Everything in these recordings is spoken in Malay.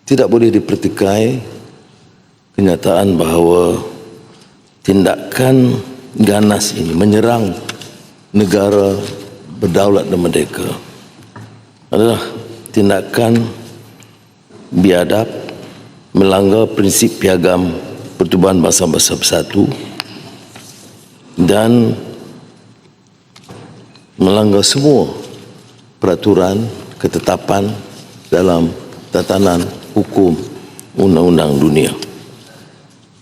tidak boleh dipertikai kenyataan bahawa tindakan ganas ini menyerang negara berdaulat dan merdeka adalah tindakan biadab, melanggar prinsip piagam Pertubuhan Bangsa-Bangsa Bersatu dan melanggar semua peraturan ketetapan dalam tatanan hukum undang-undang dunia.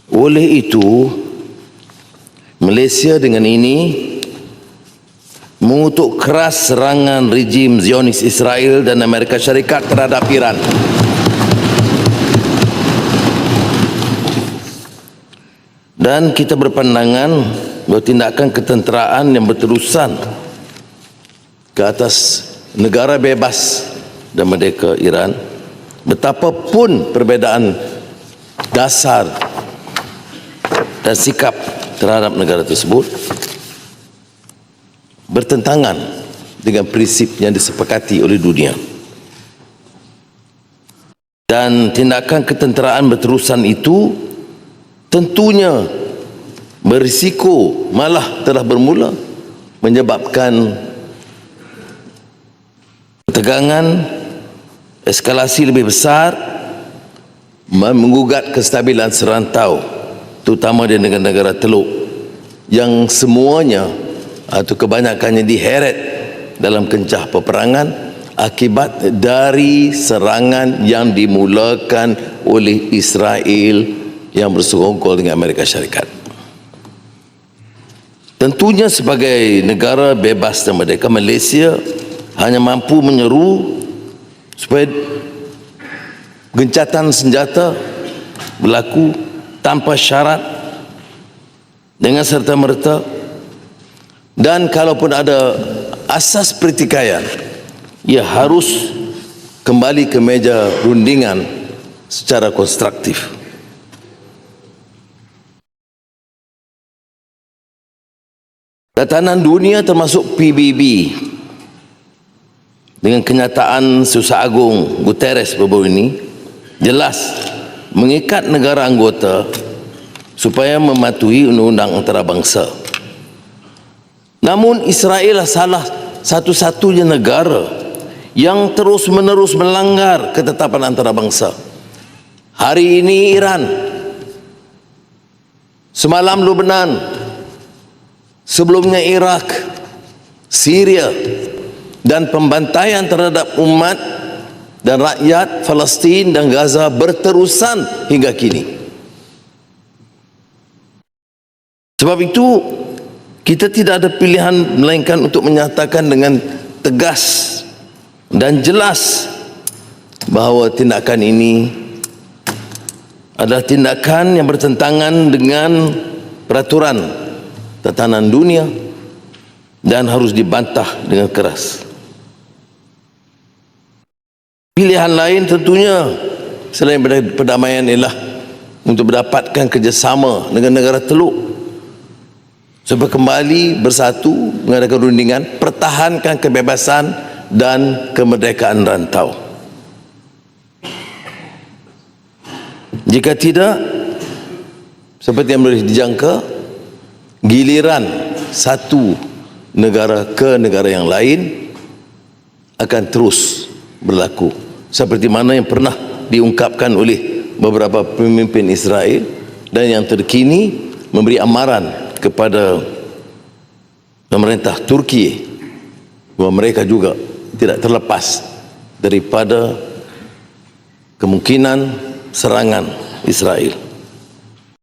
Oleh itu, Malaysia dengan ini mengutuk keras serangan rejim Zionis Israel dan Amerika Syarikat terhadap Iran. Dan kita berpandangan bahawa tindakan ketenteraan yang berterusan ke atas negara bebas dan merdeka Iran, betapapun perbezaan dasar dan sikap terhadap negara tersebut, bertentangan dengan prinsip yang disepakati oleh dunia. Dan tindakan ketenteraan berterusan itu tentunya berisiko, malah telah bermula menyebabkan ketegangan, eskalasi lebih besar, menggugat kestabilan serantau, terutama di negara-negara teluk yang semuanya atau kebanyakannya diheret dalam kencah peperangan akibat dari serangan yang dimulakan oleh Israel yang bersekongkol dengan Amerika Syarikat. Tentunya sebagai negara bebas dan merdeka, Malaysia hanya mampu menyeru supaya gencatan senjata berlaku tanpa syarat, dengan serta-merta, dan kalaupun ada asas pertikaian, ia harus kembali ke meja rundingan secara konstruktif. Tatanan dunia termasuk PBB dengan kenyataan Susah Agung Guterres baru ini jelas mengikat negara anggota supaya mematuhi undang-undang antarabangsa. Namun Israel salah satu-satunya negara yang terus-menerus melanggar ketetapan antarabangsa. Hari ini Iran, semalam Lebanon, sebelumnya Iraq, Syria, dan pembantaian terhadap umat dan rakyat Palestin dan Gaza berterusan hingga kini. Sebab itu kita tidak ada pilihan melainkan untuk menyatakan dengan tegas dan jelas bahawa tindakan ini adalah tindakan yang bertentangan dengan peraturan tatanan dunia dan harus dibantah dengan keras. Pilihan lain tentunya selain perdamaian ialah untuk mendapatkan kerjasama dengan negara teluk supaya kembali bersatu, mengadakan rundingan, pertahankan kebebasan dan kemerdekaan rantau. Jika tidak, seperti yang boleh dijangka, giliran satu negara ke negara yang lain akan terus berlaku, seperti mana yang pernah diungkapkan oleh beberapa pemimpin Israel dan yang terkini memberi amaran kepada pemerintah Turki bahawa mereka juga tidak terlepas daripada kemungkinan serangan Israel.